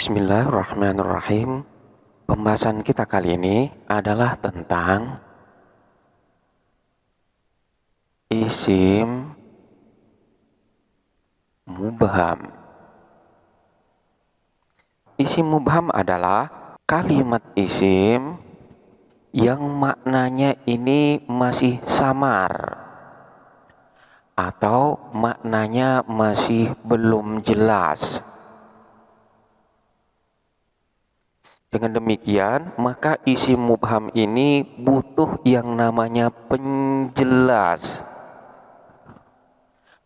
Bismillahirrahmanirrahim. Pembahasan kita kali ini adalah tentang isim mubham. Isim mubham adalah kalimat isim yang maknanya ini masih samar atau maknanya masih belum jelas. Dengan demikian, maka isim mubham ini butuh yang namanya penjelas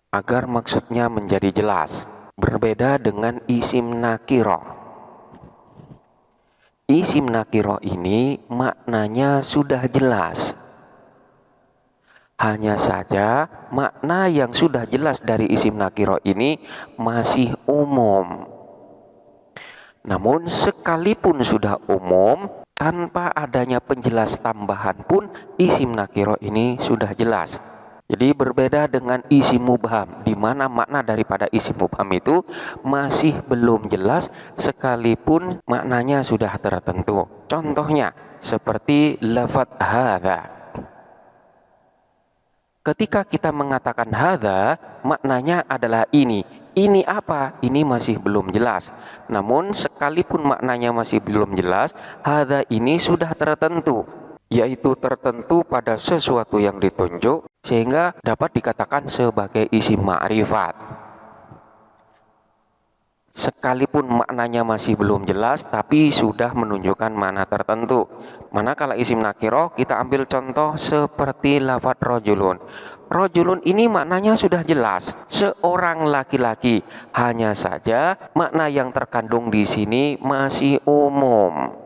agar maksudnya menjadi jelas. Berbeda dengan isim nakiro. Isim nakiro ini maknanya sudah jelas. Hanya saja makna yang sudah jelas dari isim nakiro ini masih umum. Namun sekalipun sudah umum, tanpa adanya penjelas tambahan pun isim nakiro ini sudah jelas. Jadi berbeda dengan isim mubham, di mana makna daripada isim mubham itu masih belum jelas sekalipun maknanya sudah tertentu. Contohnya seperti lafaz hadza. Ketika kita mengatakan hadza, maknanya adalah ini. Ini apa? Ini masih belum jelas. Namun sekalipun maknanya masih belum jelas, hadza ini sudah tertentu, yaitu tertentu pada sesuatu yang ditunjuk sehingga dapat dikatakan sebagai isim ma'rifat. Sekalipun maknanya masih belum jelas, tapi sudah menunjukkan makna tertentu. Manakala isim nakiro, kita ambil contoh seperti lafaz rojulun. Rojulun ini maknanya sudah jelas, seorang laki-laki. Hanya saja makna yang terkandung di sini masih umum.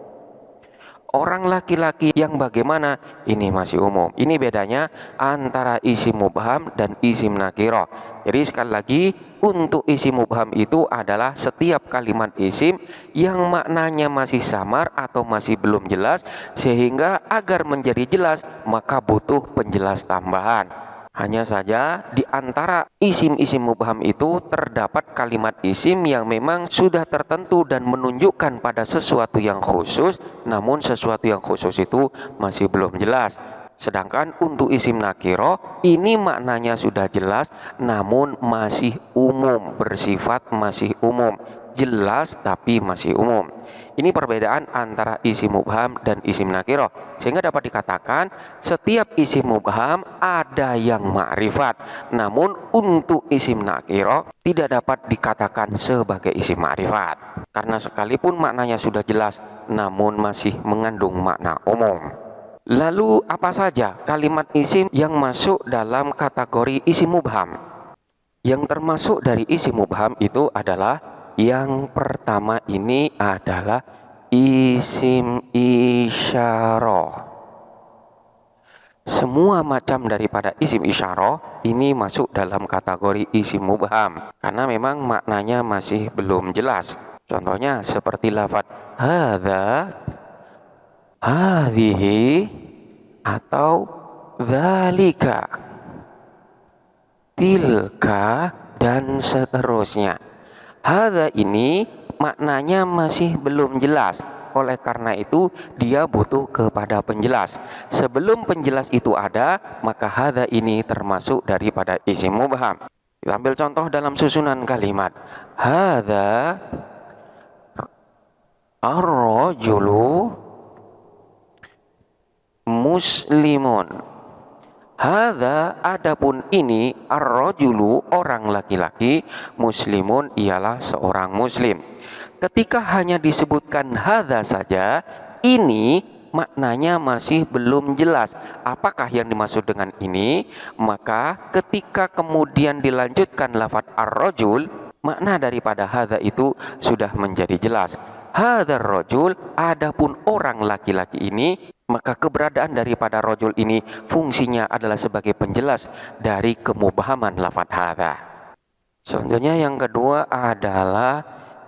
Orang laki-laki yang bagaimana? Ini masih umum. Ini bedanya antara isim mubham dan isim nakiro. Jadi sekali lagi, untuk isim mubham itu adalah setiap kalimat isim yang maknanya masih samar atau masih belum jelas, sehingga agar menjadi jelas maka butuh penjelas tambahan. Hanya saja di antara isim-isim mubham itu terdapat kalimat isim yang memang sudah tertentu dan menunjukkan pada sesuatu yang khusus, namun sesuatu yang khusus itu masih belum jelas. Sedangkan untuk isim nakiro, ini maknanya sudah jelas namun masih umum, bersifat masih umum. Jelas tapi masih umum. Ini perbedaan antara isim mubham dan isim nakiro. Sehingga dapat dikatakan setiap isim mubham ada yang ma'rifat. Namun untuk isim nakiro tidak dapat dikatakan sebagai isim ma'rifat. Karena sekalipun maknanya sudah jelas namun masih mengandung makna umum. Lalu apa saja kalimat isim yang masuk dalam kategori isim mubham? Yang termasuk dari isim mubham itu adalah yang pertama ini adalah isim isyarah. Semua macam daripada isim isyarah ini masuk dalam kategori isim mubham karena memang maknanya masih belum jelas. Contohnya seperti lafaz hadza, hadhihi, atau dzalika, tilka, dan seterusnya. Hadza ini maknanya masih belum jelas. Oleh karena itu dia butuh kepada penjelas. Sebelum penjelas itu ada, maka hadza ini termasuk daripada isim mubham. Kita ambil contoh dalam susunan kalimat. Hadza ar-rajulu muslimun. Hadza, adapun ini, ar-rajulu, orang laki-laki, muslimun, ialah seorang muslim. Ketika hanya disebutkan hadza saja, ini maknanya masih belum jelas. Apakah yang dimaksud dengan ini? Maka ketika kemudian dilanjutkan lafaz ar-rajul, makna daripada hadza itu sudah menjadi jelas. Hadzal rajul, adapun orang laki-laki ini, maka keberadaan daripada rajul ini fungsinya adalah sebagai penjelas dari kemubhaman lafaz hadza. Selanjutnya yang kedua adalah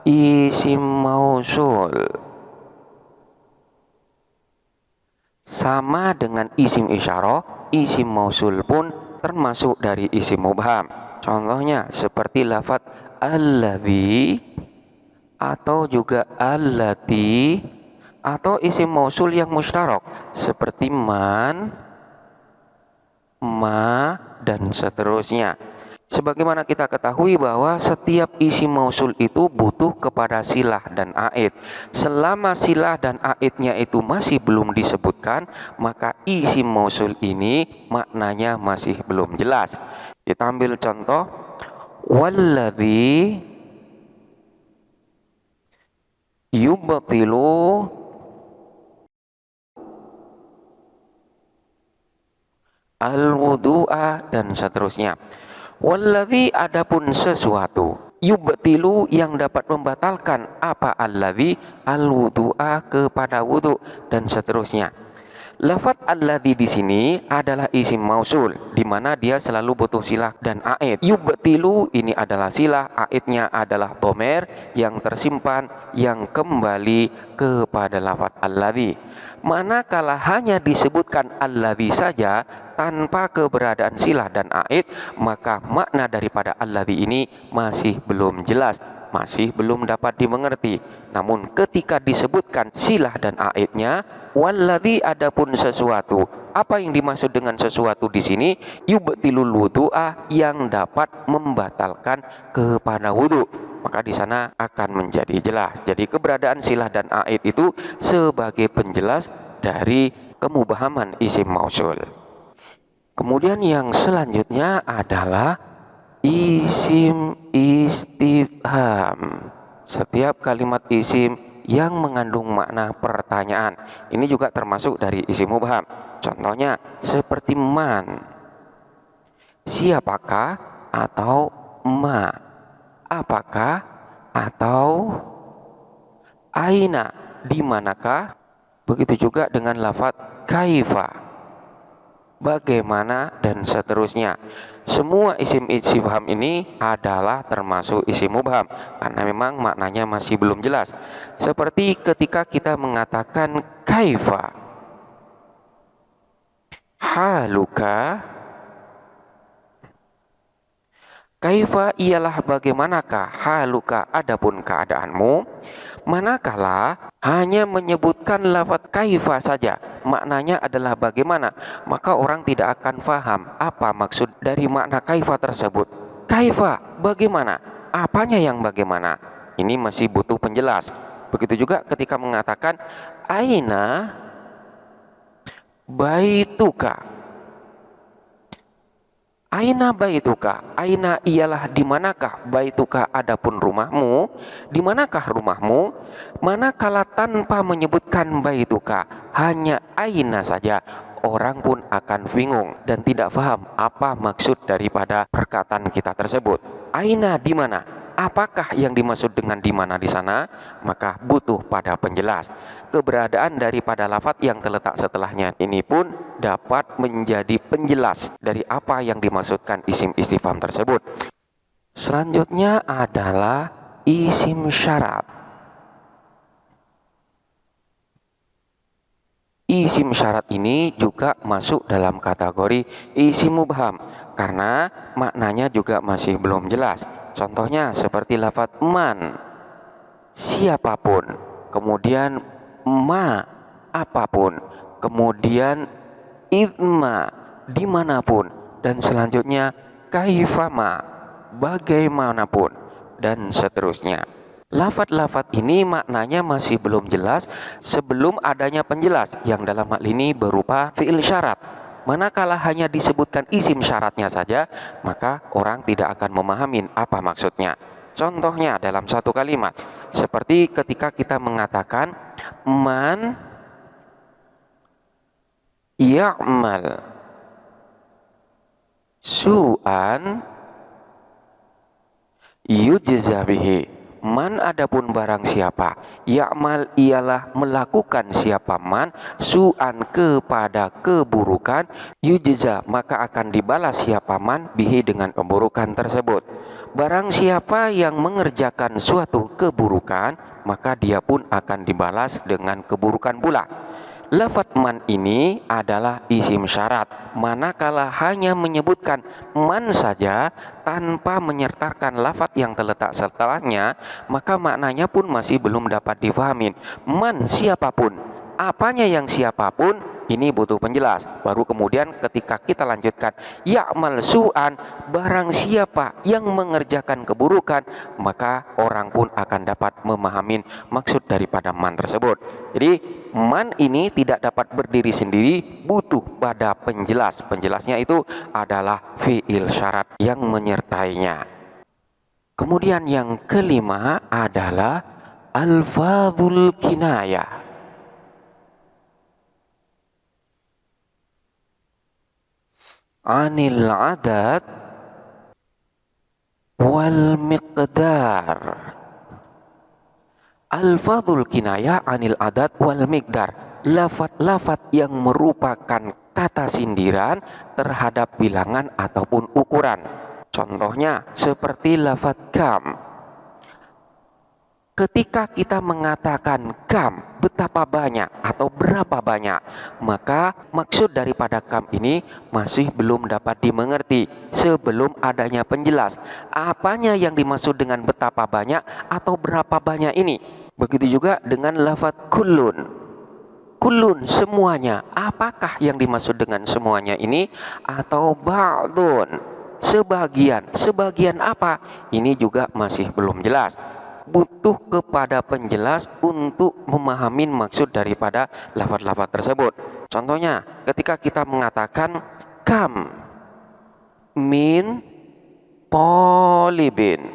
isim mausul. Sama dengan isim isyarah, isim mausul pun termasuk dari isim mubham. Contohnya seperti lafaz alladzi atau juga allati, atau isim mausul yang mustarok seperti man, ma, dan seterusnya. Sebagaimana kita ketahui bahwa setiap isim mausul itu butuh kepada silah dan aid. Selama silah dan aidnya itu masih belum disebutkan, maka isim mausul ini maknanya masih belum jelas. Kita ambil contoh, walladzi yubtilu al-wudu'a, dan seterusnya. Walladzi, adapun sesuatu, yubtilu yang dapat membatalkan apa alladzi, al-wudu'a kepada wudu, dan seterusnya. Lafaz alladzi di sini adalah isim mausul, di mana dia selalu butuh silah dan aid. Yubtilu ini adalah silah, aidnya adalah domer yang tersimpan yang kembali kepada lafaz alladzi. Manakala hanya disebutkan alladzi saja tanpa keberadaan silah dan aid, maka makna daripada alladzi ini masih belum jelas, masih belum dapat dimengerti. Namun ketika disebutkan silah dan aidnya, walladzi, adapun sesuatu. Apa yang dimaksud dengan sesuatu di sini? Yubtilul wudu'a, yang dapat membatalkan kepada wudu. Maka di sana akan menjadi jelas. Jadi keberadaan silah dan aid itu sebagai penjelas dari kemubahaman isim mausul. Kemudian yang selanjutnya adalah isim istifham. Setiap kalimat isim yang mengandung makna pertanyaan, ini juga termasuk dari isim mubham. Contohnya seperti man, siapakah, atau ma, apakah, atau aina, di manakah. Begitu juga dengan lafaz kaifa, bagaimana, dan seterusnya. Semua isim istifham ini adalah termasuk isim mubham karena memang maknanya masih belum jelas. Seperti ketika kita mengatakan kaifa haluka, kaifa ialah bagaimanakah, haluka adapun keadaanmu. Manakala hanya menyebutkan lafaz kaifa saja, maknanya adalah bagaimana, maka orang tidak akan faham apa maksud dari makna kaifa tersebut. Kaifa, bagaimana? Apanya yang bagaimana? Ini masih butuh penjelas. Begitu juga ketika mengatakan aina baituka. Aina baituka, aina ialah di manakah, baituka adapun rumahmu, di manakah rumahmu. Manakala tanpa menyebutkan baituka, hanya aina saja, orang pun akan bingung dan tidak paham apa maksud daripada perkataan kita tersebut. Aina, di mana? Apakah yang dimaksud dengan di mana di sana? Maka butuh pada penjelas. Keberadaan daripada lafaz yang terletak setelahnya ini pun dapat menjadi penjelas dari apa yang dimaksudkan isim istifham tersebut. Selanjutnya adalah isim syarat. Isim syarat ini juga masuk dalam kategori isim mubham karena maknanya juga masih belum jelas. Contohnya seperti lafaz man, siapapun, kemudian ma, apapun, kemudian idma, dimanapun, dan selanjutnya kaifama, bagaimanapun, dan seterusnya. Lafaz-lafaz ini maknanya masih belum jelas sebelum adanya penjelas yang dalam hal ini berupa fi'il syarat. Manakala hanya disebutkan isim syaratnya saja, maka orang tidak akan memahami apa maksudnya. Contohnya dalam satu kalimat, seperti ketika kita mengatakan man ya'mal su'an yujza bihi. Man adapun barang siapa, ya'mal ialah melakukan siapa man, su'an kepada keburukan, yujza maka akan dibalas siapa man bihi dengan keburukan tersebut. Barang siapa yang mengerjakan suatu keburukan, maka dia pun akan dibalas dengan keburukan pula. Lafadz man ini adalah isim syarat. Manakala hanya menyebutkan man saja tanpa menyertakan lafadz yang terletak setelahnya, maka maknanya pun masih belum dapat difahami. Man siapapun, apanya yang siapapun, ini butuh penjelas. Baru kemudian ketika kita lanjutkan ya'mal su'an, barang siapa yang mengerjakan keburukan, maka orang pun akan dapat memahami maksud daripada man tersebut. Jadi man ini tidak dapat berdiri sendiri, butuh pada penjelas. Penjelasnya itu adalah fi'il syarat yang menyertainya. Kemudian yang kelima adalah alfadzul kinayah. Anil adad wal miqdar. Alfadzul kinayah anil adat wal miqdar. Lafadz-lafadz yang merupakan kata sindiran terhadap bilangan ataupun ukuran. Contohnya seperti lafadz kam. Ketika kita mengatakan kam, betapa banyak atau berapa banyak, maka maksud daripada kam ini masih belum dapat dimengerti sebelum adanya penjelas. Apanya yang dimaksud dengan betapa banyak atau berapa banyak ini? Begitu juga dengan lafadz kullun. Kullun semuanya. Apakah yang dimaksud dengan semuanya ini? Atau ba'dun, sebagian. Sebagian apa? Ini juga masih belum jelas. Butuh kepada penjelas untuk memahami maksud daripada lafadz-lafadz tersebut. Contohnya, ketika kita mengatakan kam min talibin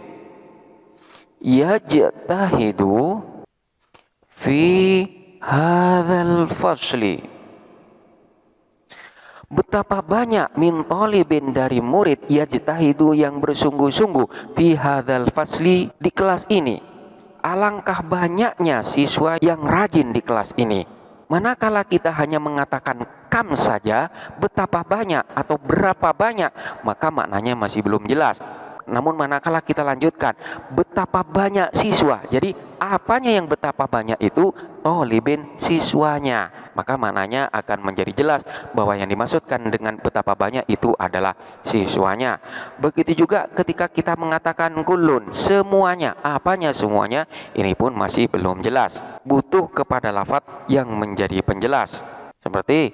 yajtahidu fi hadzal fasli. Betapa banyak min talibin dari murid yajtahidu yang bersungguh-sungguh fi hadzal fasli di kelas ini. Alangkah banyaknya siswa yang rajin di kelas ini. Manakala kita hanya mengatakan kam saja, betapa banyak atau berapa banyak, maka maknanya masih belum jelas. Namun manakala kita lanjutkan, betapa banyak siswa. Jadi apanya yang betapa banyak itu? Tolibin siswanya. Maka maknanya akan menjadi jelas bahwa yang dimaksudkan dengan betapa banyak itu adalah siswanya. Begitu juga ketika kita mengatakan kulun, semuanya. Apanya semuanya? Ini pun masih belum jelas. Butuh kepada lafadz yang menjadi penjelas. Seperti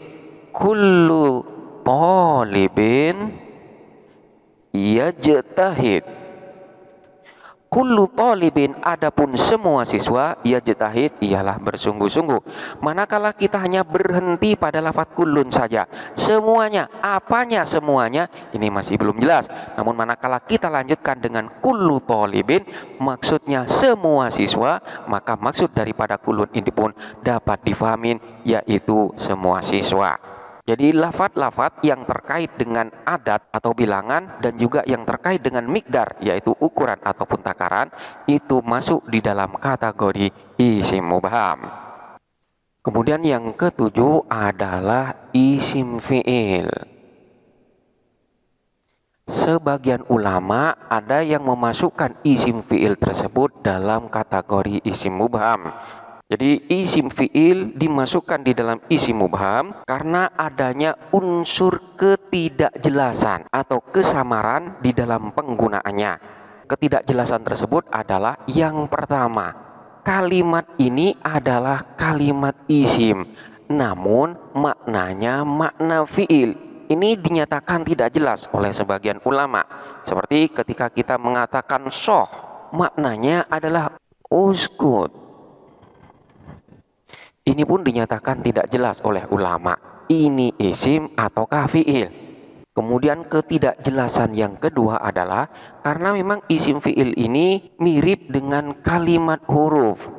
kullu talibin yajtahid. Kullu talibin, adapun semua siswa, yajtahid ialah bersungguh-sungguh. Manakala kita hanya berhenti pada lafadz kullun saja, semuanya, apanya semuanya, ini masih belum jelas. Namun manakala kita lanjutkan dengan kullu talibin, maksudnya semua siswa, maka maksud daripada kullun ini pun dapat difahami, yaitu semua siswa. Jadi lafadz-lafadz yang terkait dengan adat atau bilangan dan juga yang terkait dengan miqdar, yaitu ukuran ataupun takaran, itu masuk di dalam kategori isim mubham. Kemudian yang ketujuh adalah isim fi'il. Sebagian ulama ada yang memasukkan isim fi'il tersebut dalam kategori isim mubham. Jadi isim fi'il dimasukkan di dalam isim mubham karena adanya unsur ketidakjelasan atau kesamaran di dalam penggunaannya. Ketidakjelasan tersebut adalah yang pertama, kalimat ini adalah kalimat isim, namun maknanya makna fi'il. Ini dinyatakan tidak jelas oleh sebagian ulama. Seperti ketika kita mengatakan soh, maknanya adalah uskut. Ini pun dinyatakan tidak jelas oleh ulama. Ini isim ataukah fi'il? Kemudian ketidakjelasan yang kedua adalah karena memang isim fi'il ini mirip dengan kalimat huruf,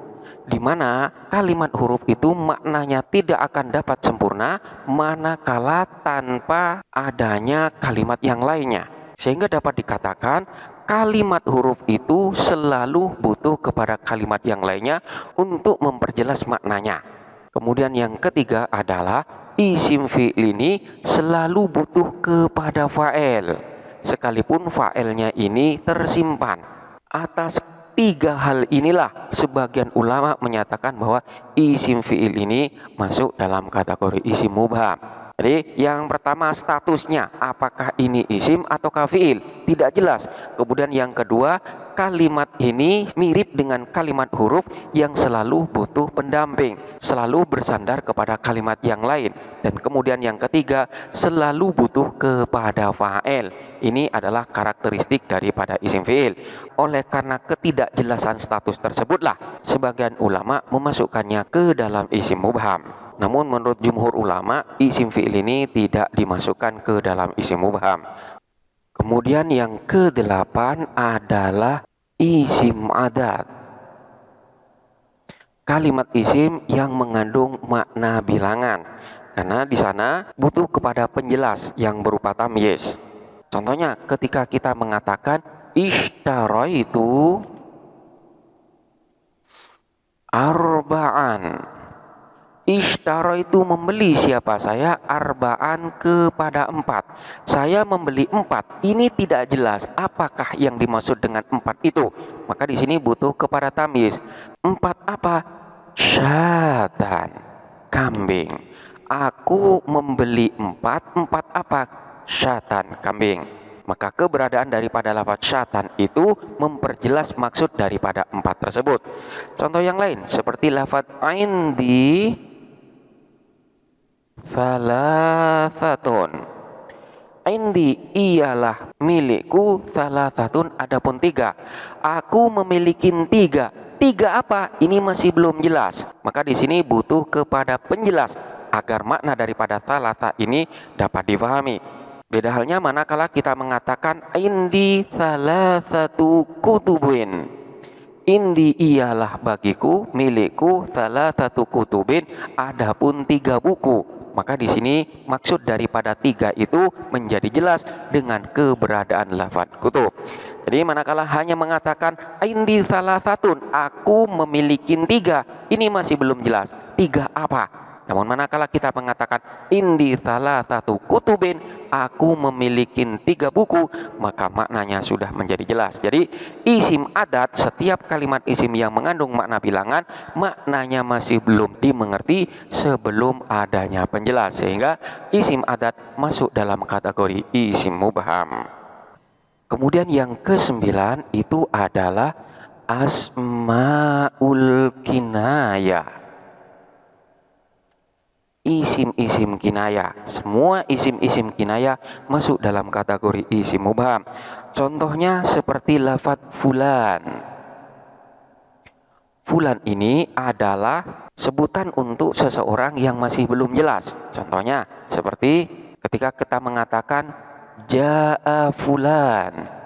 di mana kalimat huruf itu maknanya tidak akan dapat sempurna manakala tanpa adanya kalimat yang lainnya. Sehingga dapat dikatakan kalimat huruf itu selalu butuh kepada kalimat yang lainnya untuk memperjelas maknanya. Kemudian yang ketiga adalah isim fi'il ini selalu butuh kepada fa'il, sekalipun fa'ilnya ini tersimpan atas Tiga hal inilah sebagian ulama menyatakan bahwa isim fi'il ini masuk dalam kategori isim mubham. Jadi yang pertama statusnya, apakah ini isim atau fi'il? Tidak jelas. Kemudian yang kedua, kalimat ini mirip dengan kalimat huruf yang selalu butuh pendamping, selalu bersandar kepada kalimat yang lain. Dan kemudian yang ketiga, selalu butuh kepada fa'il. Ini adalah karakteristik daripada isim fi'il. Oleh karena ketidakjelasan status tersebutlah, sebagian ulama memasukkannya ke dalam isim mubham. Namun menurut jumhur ulama, isim fi'il ini tidak dimasukkan ke dalam isim mubham. Kemudian yang ke-8 adalah isim adat. Kalimat isim yang mengandung makna bilangan. Karena di sana butuh kepada penjelas yang berupa tamyiz. Contohnya ketika kita mengatakan ishtaraitu arba'an. Ishtara itu membeli siapa? Saya arba'an kepada 4. Saya membeli 4. Ini tidak jelas apakah yang dimaksud dengan 4 itu. Maka di sini butuh kepada tamyiz. 4 apa? Syatan, kambing. Aku membeli 4. 4 apa? Syatan, kambing. Maka keberadaan daripada lafaz syatan itu memperjelas maksud daripada 4 tersebut. Contoh yang lain seperti lafaz indi salasatun. Indi ialah milikku salasatun, adapun 3. Aku memiliki 3. 3 apa? Ini masih belum jelas. Maka di sini butuh kepada penjelas agar makna daripada salasa ini dapat difahami. Beda halnya manakala kita mengatakan indi salasatu kutubin. Indi ialah bagiku, milikku salah satu kutubin, adapun 3 buku. Maka di sini maksud daripada 3 itu menjadi jelas dengan keberadaan lafaz kutub. Jadi manakala hanya mengatakan indi salah satu, aku memiliki 3, ini masih belum jelas. 3 apa? Namun manakala kita mengatakan indi salah satu kutubin, aku memiliki 3 buku, maka maknanya sudah menjadi jelas. Jadi isim adat, setiap kalimat isim yang mengandung makna bilangan, maknanya masih belum dimengerti sebelum adanya penjelas, sehingga isim adat masuk dalam kategori isim mubham. Kemudian yang ke-9 itu adalah asmaul kinayah. Isim-isim kinayah. Semua isim-isim kinayah masuk dalam kategori isim mubham. Contohnya seperti lafaz fulan. Fulan ini adalah sebutan untuk seseorang yang masih belum jelas. Contohnya seperti ketika kita mengatakan jaa fulan.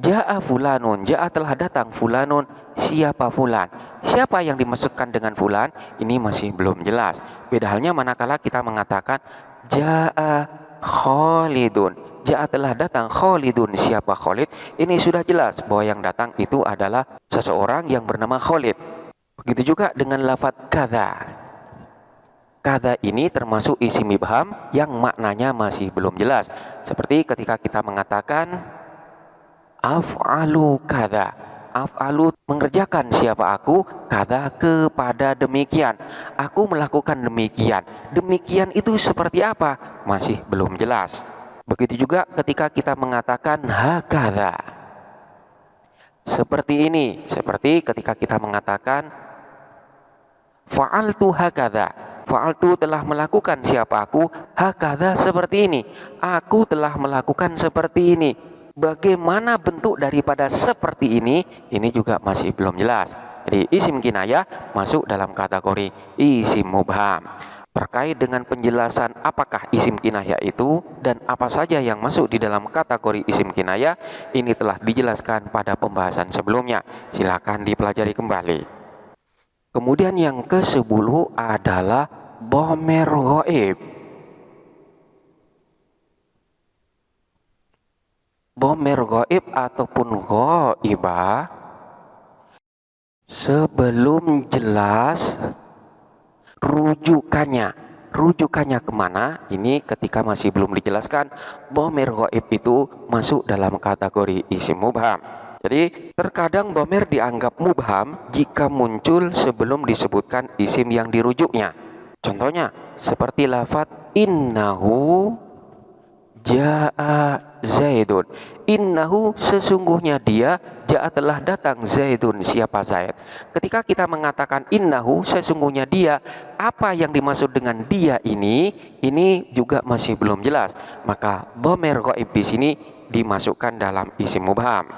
Ja'a fulanun, ja'a telah datang fulanun, siapa fulan? Siapa yang dimaksudkan dengan fulan? Ini masih belum jelas. Beda halnya manakala kita mengatakan ja'a Khalidun. Ja'a telah datang Khalidun, siapa Khalid? Ini sudah jelas bahwa yang datang itu adalah seseorang yang bernama Khalid. Begitu juga dengan lafaz kadza. Kadza ini termasuk isim mubham yang maknanya masih belum jelas. Seperti ketika kita mengatakan af'alu kadza. Af'alu mengerjakan siapa aku, kadza kepada demikian. Aku melakukan demikian. Demikian itu seperti apa? Masih belum jelas. Begitu juga ketika kita mengatakan hakadza. Seperti ini, seperti ketika kita mengatakan fa'altu hakadza. Fa'altu telah melakukan siapa aku, hakadza seperti ini. Aku telah melakukan seperti ini. Bagaimana bentuk daripada seperti ini juga masih belum jelas. Jadi isim kinayah masuk dalam kategori isim mubham. Terkait dengan penjelasan apakah isim kinayah itu dan apa saja yang masuk di dalam kategori isim kinayah, ini telah dijelaskan pada pembahasan sebelumnya. Silakan dipelajari kembali. Kemudian yang ke-10 adalah dhamir ghaib. Dhamir ghaib ataupun ghaibah sebelum jelas rujukannya kemana, ini ketika masih belum dijelaskan, dhamir ghaib itu masuk dalam kategori isim mubham. Jadi terkadang dhamir dianggap mubham jika muncul sebelum disebutkan isim yang dirujuknya. Contohnya seperti lafaz innahu ja'a Zaidun. Innahu sesungguhnya dia, ja'a telah datang Zaidun, siapa Zaid. Ketika kita mengatakan innahu sesungguhnya dia, apa yang dimaksud dengan dia ini juga masih belum jelas. Maka dhamir ghaib di sini dimasukkan dalam isim mubham.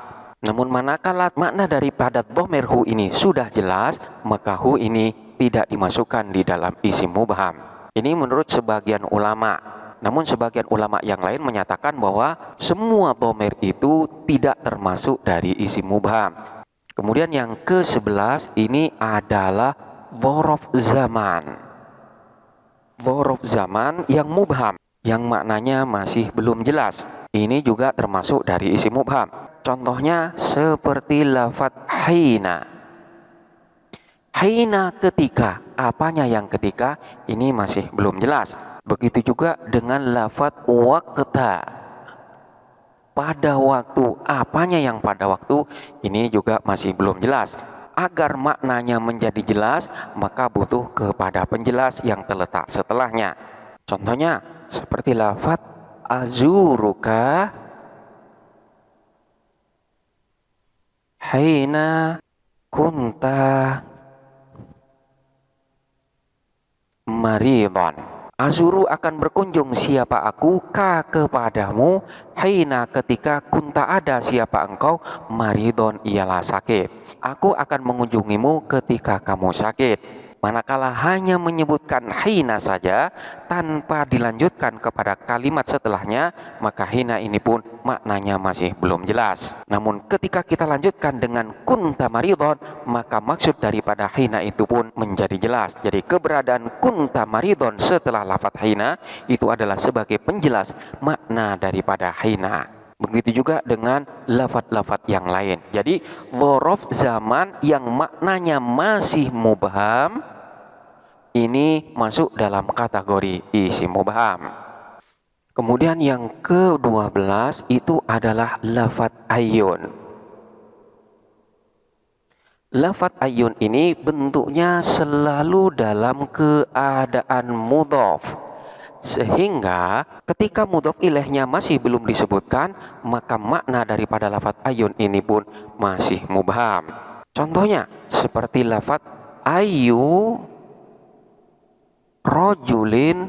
Namun manakala makna daripada dhamir hu ini sudah jelas, maka hu ini tidak dimasukkan di dalam isim mubham. Ini menurut sebagian ulama. Namun sebagian ulama yang lain menyatakan bahwa semua dhamir itu tidak termasuk dari isim mubham. Kemudian yang ke-11 ini adalah dzaraf zaman. Dzaraf zaman yang mubham, yang maknanya masih belum jelas. Ini juga termasuk dari isim mubham. Contohnya seperti lafaz hina. Hina ketika, apanya yang ketika? Ini masih belum jelas. Begitu juga dengan lafaz waqta. Pada waktu, apanya yang pada waktu? Ini juga masih belum jelas. Agar maknanya menjadi jelas, maka butuh kepada penjelas yang terletak setelahnya. Contohnya seperti lafaz azuruka haina kunta maridon. Azuru akan berkunjung siapa aku ka kepadamu haina ketika kunta ada siapa engkau maridon ialah sakit. Aku akan mengunjungimu ketika kamu sakit. Manakala hanya menyebutkan hina saja tanpa dilanjutkan kepada kalimat setelahnya, maka hina ini pun maknanya masih belum jelas. Namun ketika kita lanjutkan dengan kunta maridon, maka maksud daripada hina itu pun menjadi jelas. Jadi keberadaan kunta maridon setelah lafaz hina itu adalah sebagai penjelas makna daripada hina. Begitu juga dengan lafaz-lafaz yang lain. Jadi dzaraf zaman yang maknanya masih mubham ini masuk dalam kategori isim mubham. Kemudian yang ke-12 itu adalah lafaz ayyun. Lafaz ayyun ini bentuknya selalu dalam keadaan mudhaf. Sehingga ketika mudhaf ilaihnya masih belum disebutkan, maka makna daripada lafaz ayyun ini pun masih mubham. Contohnya seperti lafaz ayyu rajulin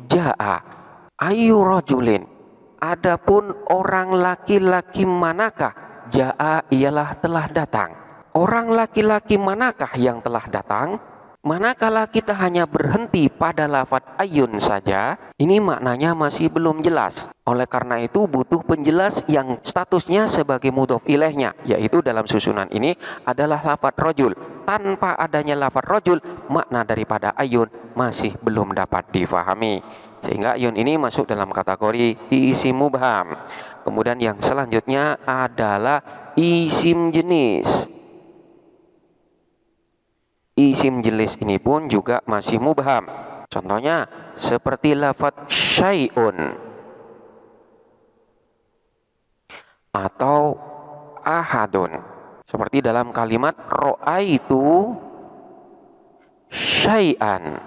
ja'a. Ayyu rajulin, adapun orang laki-laki manakah? Ja'a ialah telah datang. Orang laki-laki manakah yang telah datang? Manakala kita hanya berhenti pada lafaz ayyun saja, ini maknanya masih belum jelas. Oleh karena itu butuh penjelas yang statusnya sebagai mudhof ilaihnya, yaitu dalam susunan ini adalah lafaz rajul. Tanpa adanya lafaz rajul, makna daripada ayyun masih belum dapat difahami. Sehingga ayyun ini masuk dalam kategori isim mubham. Kemudian yang selanjutnya adalah isim jenis. Isim jenis ini pun juga masih mubham. Contohnya seperti lafaz syai'un atau ahadun. Seperti dalam kalimat ra'aitu syai'an.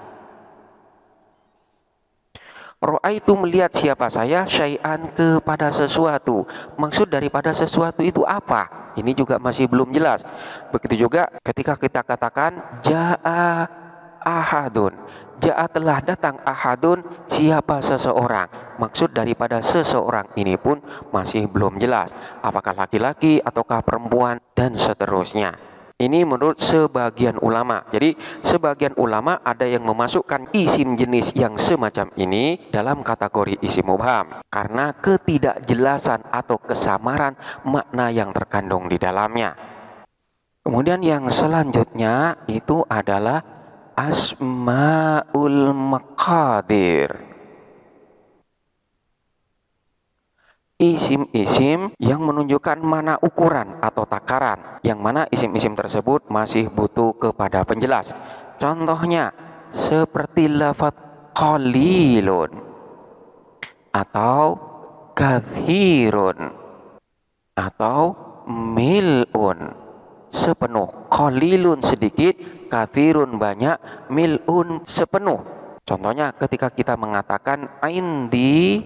Ra'aitu melihat siapa saya, syai'an kepada sesuatu. Maksud daripada sesuatu itu apa? Ini juga masih belum jelas. Begitu juga ketika kita katakan ja'a ahadun. Ja'a telah datang ahadun, siapa seseorang. Maksud daripada seseorang ini pun masih belum jelas. Apakah laki-laki ataukah perempuan dan seterusnya. Ini menurut sebagian ulama. Jadi sebagian ulama ada yang memasukkan isim jenis yang semacam ini dalam kategori isim mubham karena ketidakjelasan atau kesamaran makna yang terkandung di dalamnya. Kemudian yang selanjutnya itu adalah asmaul maqadir. Isim-isim yang menunjukkan mana ukuran atau takaran, yang mana isim-isim tersebut masih butuh kepada penjelas. Contohnya seperti lafaz qalilun atau kathirun atau mil'un, sepenuh. Qalilun sedikit, kathirun banyak, mil'un sepenuh. Contohnya ketika kita mengatakan indi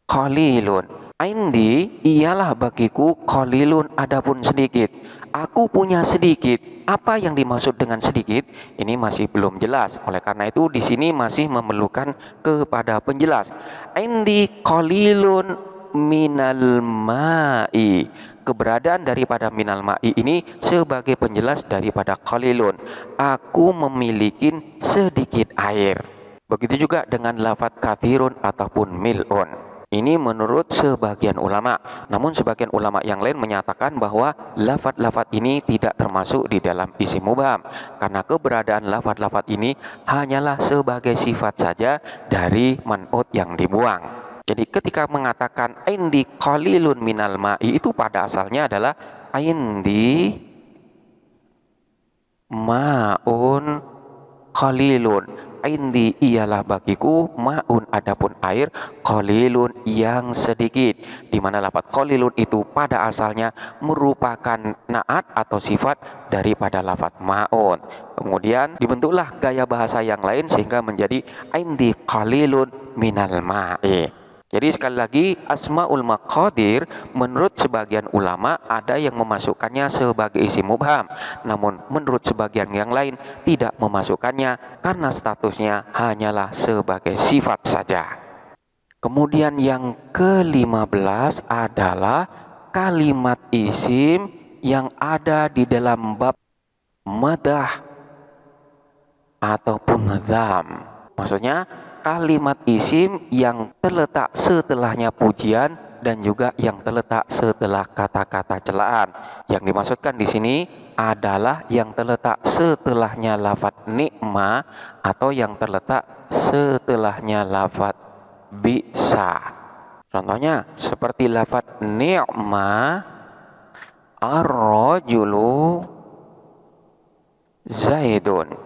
qalilun. Indi ialah bagiku qalilun, adapun sedikit. Aku punya sedikit. Apa yang dimaksud dengan sedikit? Ini masih belum jelas. Oleh karena itu di sini masih memerlukan kepada penjelas. Indi qalilun minal ma'i. Keberadaan daripada minal ma'i ini sebagai penjelas daripada qalilun. Aku memiliki sedikit air. Begitu juga dengan lafadz kathirun ataupun mil'un. Ini menurut sebagian ulama. Namun sebagian ulama yang lain menyatakan bahwa lafadz-lafadz ini tidak termasuk di dalam isim mubham. Karena keberadaan lafadz-lafadz ini hanyalah sebagai sifat saja dari man'ut yang dibuang. Jadi ketika mengatakan indi qalilun minal ma'i, itu pada asalnya adalah indi ma'un qalilun. Indi ialah bagiku, ma'un adapun air, qalilun yang sedikit. Di mana lafadz qalilun itu pada asalnya merupakan naat atau sifat daripada lafadz ma'un. Kemudian dibentuklah gaya bahasa yang lain sehingga menjadi indi qalilun minal ma'i. Jadi sekali lagi, asmaul maqadir menurut sebagian ulama ada yang memasukkannya sebagai isim mubham, namun menurut sebagian yang lain tidak memasukkannya karena statusnya hanyalah sebagai sifat saja. Kemudian yang ke-15 adalah kalimat isim yang ada di dalam bab madah ataupun dzam. Maksudnya kalimat isim yang terletak setelahnya pujian dan juga yang terletak setelah kata-kata celaan. Yang dimaksudkan di sini adalah yang terletak setelahnya lafadz ni'ma atau yang terletak setelahnya lafadz bisa. Contohnya seperti lafadz ni'ma ar-rajulu zaidun.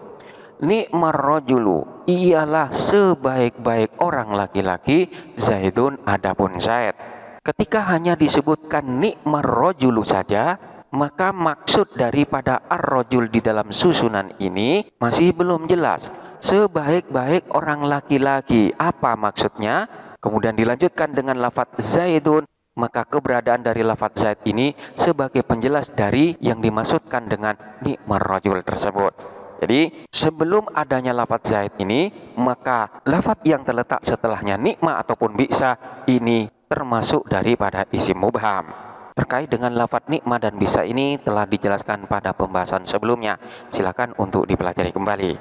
Ni'mar rajulu ialah sebaik-baik orang laki-laki, Zaidun adapun Zaid. Ketika hanya disebutkan ni'mar rajulu saja, maka maksud daripada ar-rajul di dalam susunan ini masih belum jelas. Sebaik-baik orang laki-laki, apa maksudnya? Kemudian dilanjutkan dengan lafadz Zaidun, maka keberadaan dari lafadz Zaid ini sebagai penjelas dari yang dimaksudkan dengan ni'mar rajul tersebut. Jadi sebelum adanya lafadz zaid ini, maka lafadz yang terletak setelahnya nikma ataupun bisa ini termasuk daripada isim mubham. Terkait dengan lafadz nikma dan bisa ini telah dijelaskan pada pembahasan sebelumnya. Silakan untuk dipelajari kembali.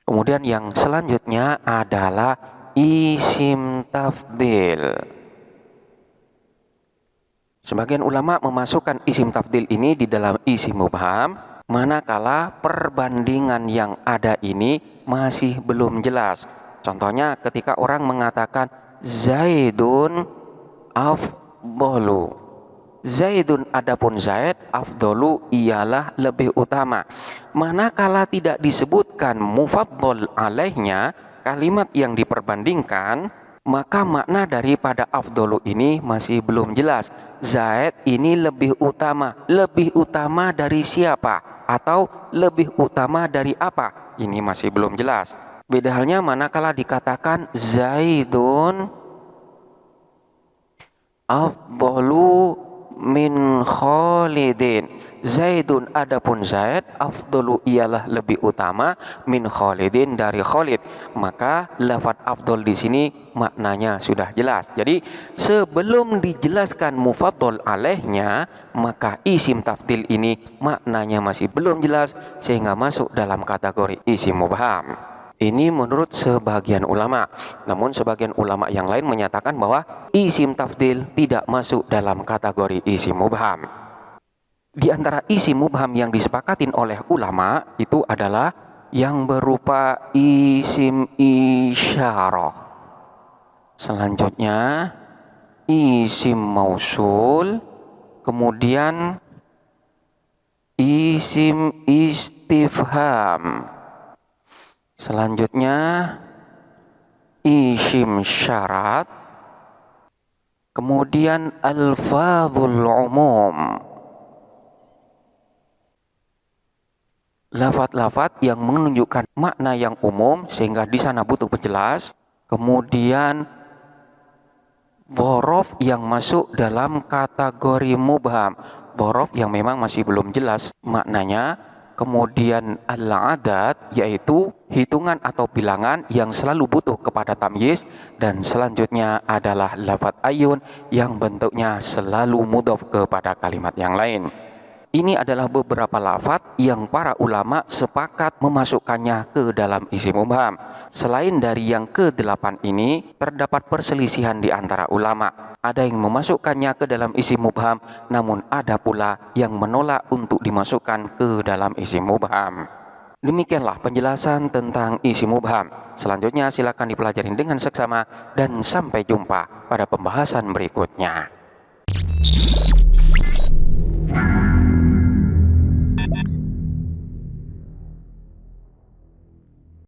Kemudian yang selanjutnya adalah isim tafdil. Sebagian ulama memasukkan isim tafdil ini di dalam isim mubham, manakala perbandingan yang ada ini masih belum jelas. Contohnya ketika orang mengatakan Zaidun afdolu. Zaidun adapun Zaid, afdolu ialah lebih utama. Manakala tidak disebutkan mufaddal alaihnya, kalimat yang diperbandingkan, maka makna daripada afdolu ini masih belum jelas. Zaid ini lebih utama. Lebih utama dari siapa? Atau lebih utama dari apa? Ini masih belum jelas. Beda halnya manakala dikatakan Zaidun afdalu min Khalidin. Zaidun adapun Zaid, afdalu ialah lebih utama min Khalidin dari Khalid. Maka lafadz afdal di sini maknanya sudah jelas. Jadi sebelum dijelaskan mufaddal alaihnya, maka isim tafdil ini maknanya masih belum jelas sehingga masuk dalam kategori isim mubham. Ini menurut sebagian ulama. Namun sebagian ulama yang lain menyatakan bahwa isim tafdil tidak masuk dalam kategori isim mubham. Di antara isim mubham yang disepakatin oleh ulama itu adalah yang berupa isim isyarah. Selanjutnya isim mausul, kemudian isim istifham. Selanjutnya isim syarat, Kemudian alfadzul umum, lafat-lafat yang menunjukkan makna yang umum sehingga di sana butuh penjelas. Kemudian dhorof yang masuk dalam kategori mubham, dhorof yang memang masih belum jelas maknanya. Kemudian al-adad, yaitu hitungan atau bilangan yang selalu butuh kepada tamyiz. Dan selanjutnya adalah lafat ayun yang bentuknya selalu mudhof kepada kalimat yang lain. Ini adalah beberapa lafat yang para ulama sepakat memasukkannya ke dalam isim mubham. Selain dari yang ke-8 ini, terdapat perselisihan di antara ulama. Ada yang memasukkannya ke dalam isim mubham, namun ada pula yang menolak untuk dimasukkan ke dalam isim mubham. Demikianlah penjelasan tentang isim mubham. Selanjutnya silakan dipelajari dengan seksama dan sampai jumpa pada pembahasan berikutnya.